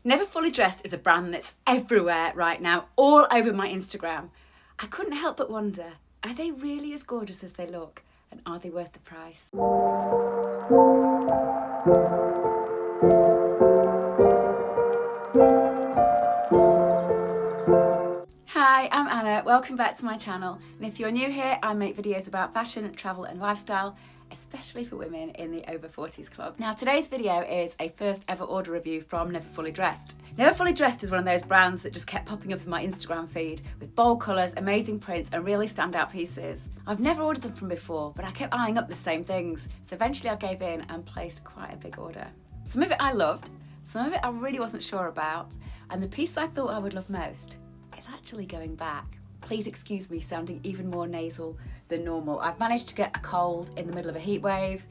Never Fully Dressed is a brand that's everywhere right now, all over my Instagram. I couldn't help but wonder, are they really as gorgeous as they look? And are they worth the price? Hi, I'm Anna, welcome back to my channel. And if you're new here, I make videos about fashion, travel and lifestyle, especially for women in the over 40s club. Now today's video is a first ever order review from Never Fully Dressed. Never Fully Dressed is one of those brands that just kept popping up in my Instagram feed with bold colours, amazing prints and really standout pieces. I've never ordered them from before, but I kept eyeing up the same things, so eventually I gave in and placed quite a big order. Some of it I loved, some of it I really wasn't sure about, and the piece I thought I would love most is actually going back. Please excuse me sounding even more nasal than normal. I've managed to get a cold in the middle of a heat wave.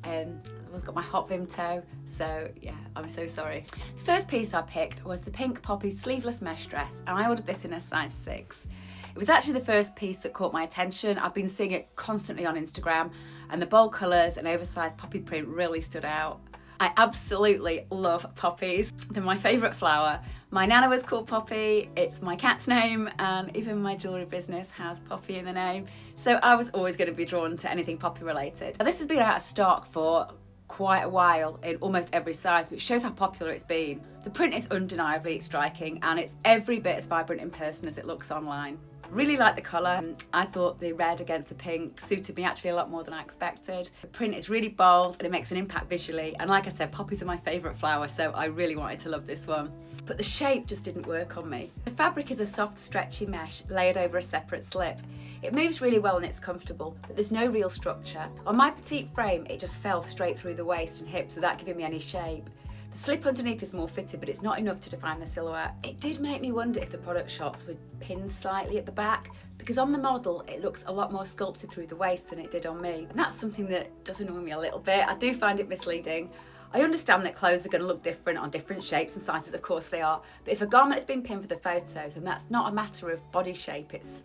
I've also got my hot Vimto, so yeah, I'm so sorry. The first piece I picked was the pink poppy sleeveless mesh dress, and I ordered this in a size 6. It was actually the first piece that caught my attention. I've been seeing it constantly on Instagram, and the bold colours and oversized poppy print really stood out. I absolutely love poppies. They're my favourite flower. My nana was called Poppy, it's my cat's name, and even my jewellery business has Poppy in the name. So I was always going to be drawn to anything poppy related. Now, this has been out of stock for quite a while in almost every size, which shows how popular it's been. The print is undeniably striking and it's every bit as vibrant in person as it looks online. Really like the colour. I thought the red against the pink suited me actually a lot more than I expected. The print is really bold and it makes an impact visually, and like I said, poppies are my favourite flower, so I really wanted to love this one. But the shape just didn't work on me. The fabric is a soft stretchy mesh layered over a separate slip. It moves really well and it's comfortable, but there's no real structure. On my petite frame it just fell straight through the waist and hips without giving me any shape. The slip underneath is more fitted, but it's not enough to define the silhouette. It did make me wonder if the product shots were pinned slightly at the back, because on the model it looks a lot more sculpted through the waist than it did on me. And that's something that does annoy me a little bit. I do find it misleading. I understand that clothes are going to look different on different shapes and sizes, of course they are, but if a garment has been pinned for the photos, and that's not a matter of body shape, it's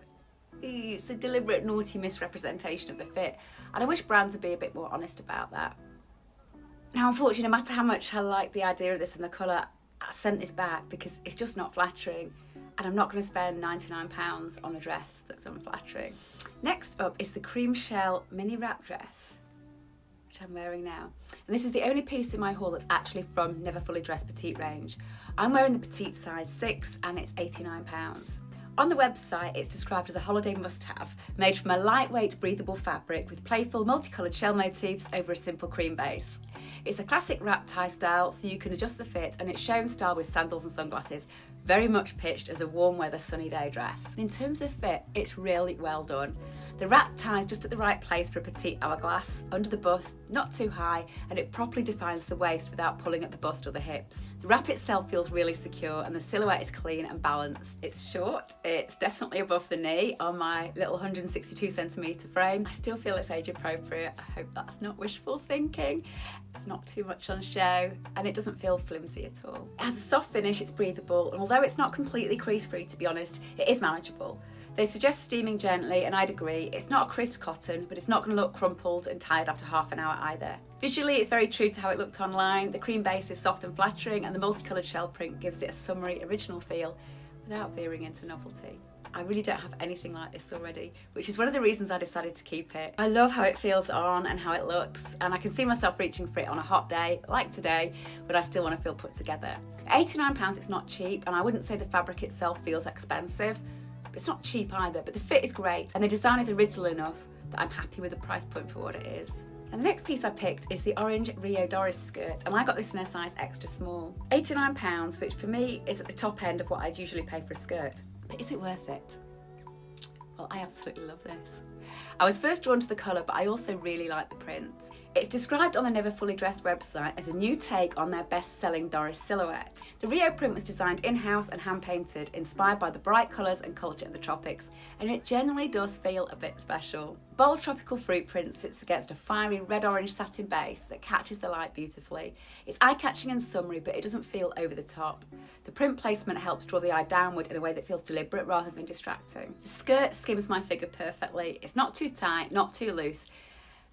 a deliberate naughty misrepresentation of the fit, and I wish brands would be a bit more honest about that. Now unfortunately, no matter how much I like the idea of this and the colour, I sent this back because it's just not flattering, and I'm not going to spend £99 on a dress that's unflattering. Next up is the cream shell mini wrap dress, which I'm wearing now. And this is the only piece in my haul that's actually from Never Fully Dressed Petite range. I'm wearing the petite size 6 and it's £89. On the website, it's described as a holiday must-have, made from a lightweight, breathable fabric with playful, multicoloured shell motifs over a simple cream base. It's a classic wrap tie style, so you can adjust the fit, and it's shown style with sandals and sunglasses, very much pitched as a warm weather sunny day dress. In terms of fit, it's really well done. The wrap ties just at the right place for a petite hourglass, under the bust, not too high, and it properly defines the waist without pulling at the bust or the hips. The wrap itself feels really secure and the silhouette is clean and balanced. It's short, it's definitely above the knee on my little 162cm frame. I still feel it's age appropriate. I hope that's not wishful thinking. It's not too much on show and it doesn't feel flimsy at all. It has a soft finish, it's breathable, and although it's not completely crease free, to be honest, it is manageable. They suggest steaming gently, and I'd agree. It's not a crisp cotton, but it's not going to look crumpled and tired after half an hour either. Visually, it's very true to how it looked online. The cream base is soft and flattering, and the multicoloured shell print gives it a summery, original feel without veering into novelty. I really don't have anything like this already, which is one of the reasons I decided to keep it. I love how it feels on and how it looks, and I can see myself reaching for it on a hot day, like today, but I still want to feel put together. At £89, it's not cheap, and I wouldn't say the fabric itself feels expensive. It's not cheap either, but the fit is great and the design is original enough that I'm happy with the price point for what it is. And the next piece I picked is the orange Rio Dorris skirt, and I got this in a size extra small. £89, which for me is at the top end of what I'd usually pay for a skirt. But is it worth it? Well, I absolutely love this. I was first drawn to the colour, but I also really like the print. It's described on the Never Fully Dressed website as a new take on their best-selling Dorris silhouette. The Rio print was designed in-house and hand-painted, inspired by the bright colours and culture of the tropics, and it generally does feel a bit special. Bold tropical fruit print sits against a fiery red-orange satin base that catches the light beautifully. It's eye-catching and summery, but it doesn't feel over the top. The print placement helps draw the eye downward in a way that feels deliberate rather than distracting. The skirt skims my figure perfectly. It's not too tight, not too loose,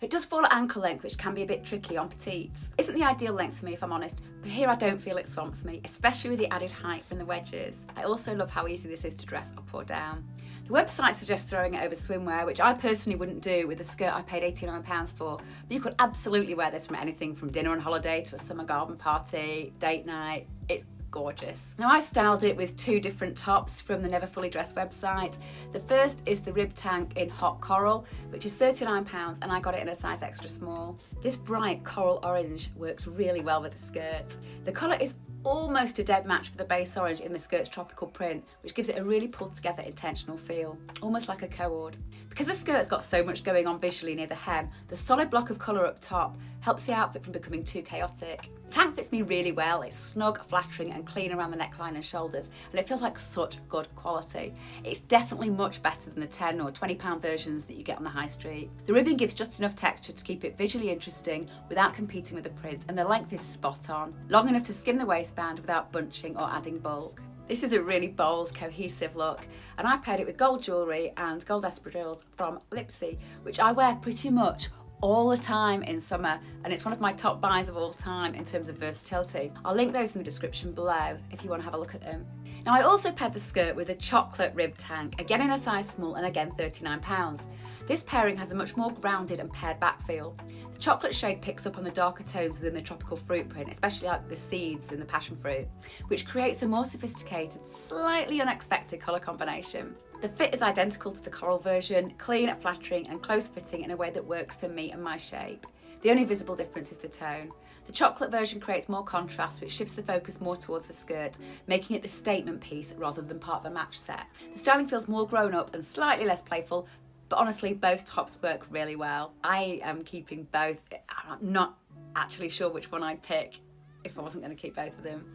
It does fall at ankle length, which can be a bit tricky on petites. Isn't the ideal length for me if I'm honest, but here I don't feel it swamps me, especially with the added height from the wedges. I also love how easy this is to dress up or down. The website suggests throwing it over swimwear, which I personally wouldn't do with the skirt I paid £89 for, but you could absolutely wear this from anything from dinner and holiday to a summer garden party, date night. It's gorgeous. Now I styled it with two different tops from the Never Fully Dressed website. The first is the rib tank in hot coral, which is £39, and I got it in a size extra small. This bright coral orange works really well with the skirt. The colour is almost a dead match for the base orange in the skirt's tropical print, which gives it a really pulled together intentional feel, almost like a cord. Because the skirt's got so much going on visually near the hem, the solid block of colour up top helps the outfit from becoming too chaotic. The tank fits me really well. It's snug, flattering and clean around the neckline and shoulders, and it feels like such good quality. It's definitely much better than the £10 or £20 versions that you get on the high street. The ribbing gives just enough texture to keep it visually interesting without competing with the print, and the length is spot on, long enough to skim the waistband without bunching or adding bulk. This is a really bold, cohesive look, and I've paired it with gold jewellery and gold espadrilles from Lipsy, which I wear pretty much all the time in summer, and it's one of my top buys of all time in terms of versatility. I'll link those in the description below if you want to have a look at them. Now I also paired the skirt with a chocolate rib tank, again in a size small and again £39. This pairing has a much more grounded and pared back feel. The chocolate shade picks up on the darker tones within the tropical fruit print, especially like the seeds and the passion fruit, which creates a more sophisticated, slightly unexpected colour combination. The fit is identical to the coral version, clean, flattering and close fitting in a way that works for me and my shape. The only visible difference is the tone. The chocolate version creates more contrast, which shifts the focus more towards the skirt, making it the statement piece rather than part of a match set. The styling feels more grown up and slightly less playful, but honestly both tops work really well. I am keeping both. I'm not actually sure which one I'd pick if I wasn't going to keep both of them.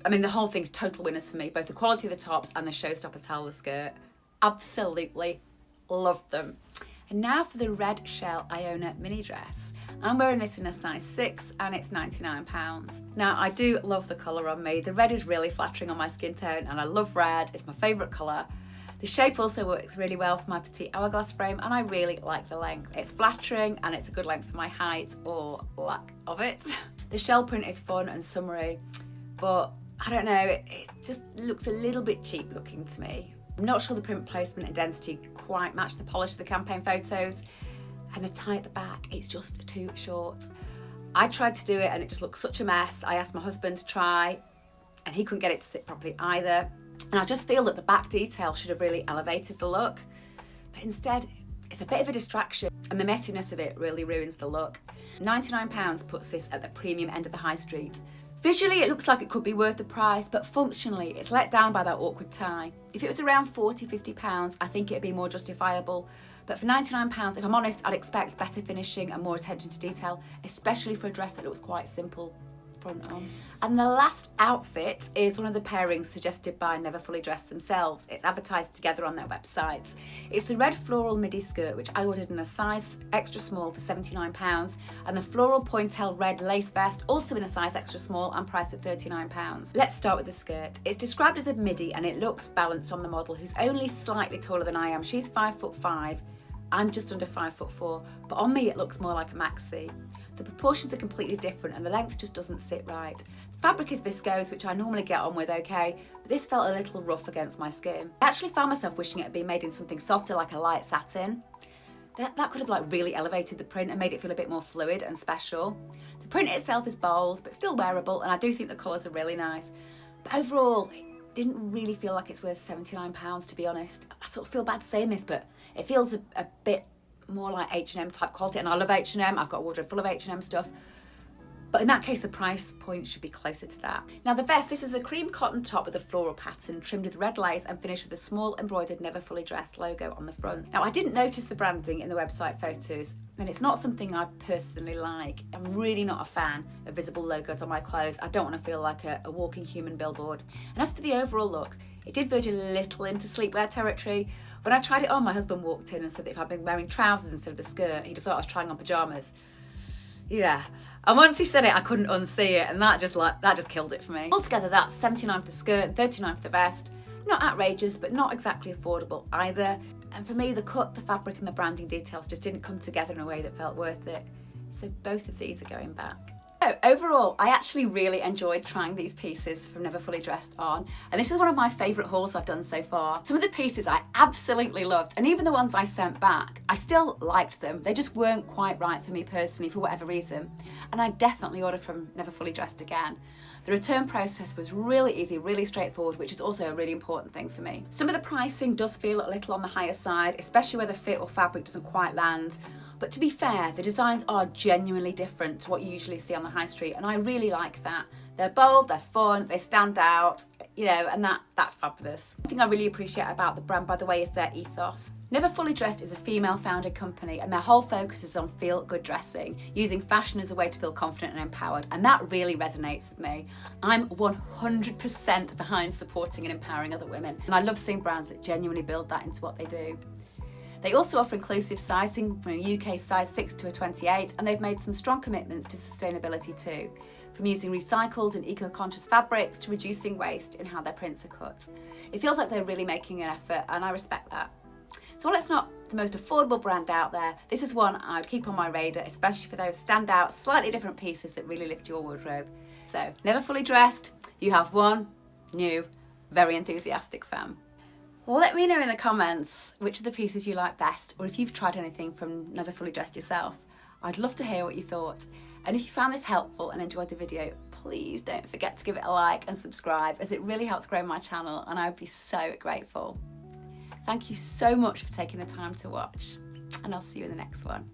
I mean, the whole thing's total winners for me, both the quality of the tops and the showstopper style of the skirt. Absolutely loved them. And now for the red shell Ioana mini dress. I'm wearing this in a size 6 and it's £99. Now I do love the colour on me. The red is really flattering on my skin tone and I love red, it's my favourite colour. The shape also works really well for my petite hourglass frame and I really like the length. It's flattering and it's a good length for my height or lack of it. The shell print is fun and summery, but I don't know, it just looks a little bit cheap looking to me. I'm not sure the print placement and density quite match the polish of the campaign photos, and the tie at the back, it's just too short. I tried to do it and it just looked such a mess. I asked my husband to try and he couldn't get it to sit properly either. And I just feel that the back detail should have really elevated the look, but instead it's a bit of a distraction and the messiness of it really ruins the look. £99 puts this at the premium end of the high street. Visually it looks like it could be worth the price, but functionally it's let down by that awkward tie. If it was around £40–50, I think it'd be more justifiable. But for £99, if I'm honest, I'd expect better finishing and more attention to detail, especially for a dress that looks quite simple front on. And the last outfit is one of the pairings suggested by Never Fully Dressed themselves. It's advertised together on their websites. It's the red floral midi skirt, which I ordered in a size extra small for £79, and the floral Pointelle red lace vest, also in a size extra small and priced at £39. Let's start with the skirt. It's described as a midi and it looks balanced on the model, who's only slightly taller than I am. She's 5'5". I'm just under 5'4", but on me it looks more like a maxi. The proportions are completely different and the length just doesn't sit right. The fabric is viscose, which I normally get on with okay, but this felt a little rough against my skin. I actually found myself wishing it had been made in something softer like a light satin. That could have like really elevated the print and made it feel a bit more fluid and special. The print itself is bold, but still wearable, and I do think the colours are really nice. But overall, it didn't really feel like it's worth £79, to be honest. I sort of feel bad saying this, but it feels a bit more like H&M type quality, and I love H&M. I've got a wardrobe full of H&M stuff. But in that case, the price point should be closer to that. Now the vest, this is a cream cotton top with a floral pattern, trimmed with red lace and finished with a small embroidered Never Fully Dressed logo on the front. Now I didn't notice the branding in the website photos, and it's not something I personally like. I'm really not a fan of visible logos on my clothes. I don't want to feel like a walking human billboard. And as for the overall look, it did verge a little into sleepwear territory. When I tried it on, my husband walked in and said that if I'd been wearing trousers instead of a skirt, he'd have thought I was trying on pyjamas. Yeah, and once he said it, I couldn't unsee it, and that just killed it for me. Altogether, that's £79 for the skirt and £39 for the vest. Not outrageous, but not exactly affordable either. And for me, the cut, the fabric and the branding details just didn't come together in a way that felt worth it. So both of these are going back. So overall, I actually really enjoyed trying these pieces from Never Fully Dressed on, and this is one of my favourite hauls I've done so far. Some of the pieces I absolutely loved, and even the ones I sent back, I still liked them. They just weren't quite right for me personally for whatever reason, and I definitely ordered from Never Fully Dressed again. The return process was really easy, really straightforward, which is also a really important thing for me. Some of the pricing does feel a little on the higher side, especially where the fit or fabric doesn't quite land. But to be fair, the designs are genuinely different to what you usually see on the high street, and I really like that. They're bold, they're fun, they stand out, you know, and that's fabulous. One thing I really appreciate about the brand, by the way, is their ethos. Never Fully Dressed is a female-founded company, and their whole focus is on feel-good dressing, using fashion as a way to feel confident and empowered, and that really resonates with me. I'm 100% behind supporting and empowering other women, and I love seeing brands that genuinely build that into what they do. They also offer inclusive sizing from a UK size 6 to a 28, and they've made some strong commitments to sustainability too, from using recycled and eco-conscious fabrics to reducing waste in how their prints are cut. It feels like they're really making an effort, and I respect that. So while it's not the most affordable brand out there, this is one I'd keep on my radar, especially for those standout, slightly different pieces that really lift your wardrobe. So, Never Fully Dressed, you have one new, very enthusiastic fan. Let me know in the comments which of the pieces you like best, or if you've tried anything from Never Fully Dressed yourself. I'd love to hear what you thought. And if you found this helpful and enjoyed the video, please don't forget to give it a like and subscribe, as it really helps grow my channel, and I'd be so grateful. Thank you so much for taking the time to watch, and I'll see you in the next one.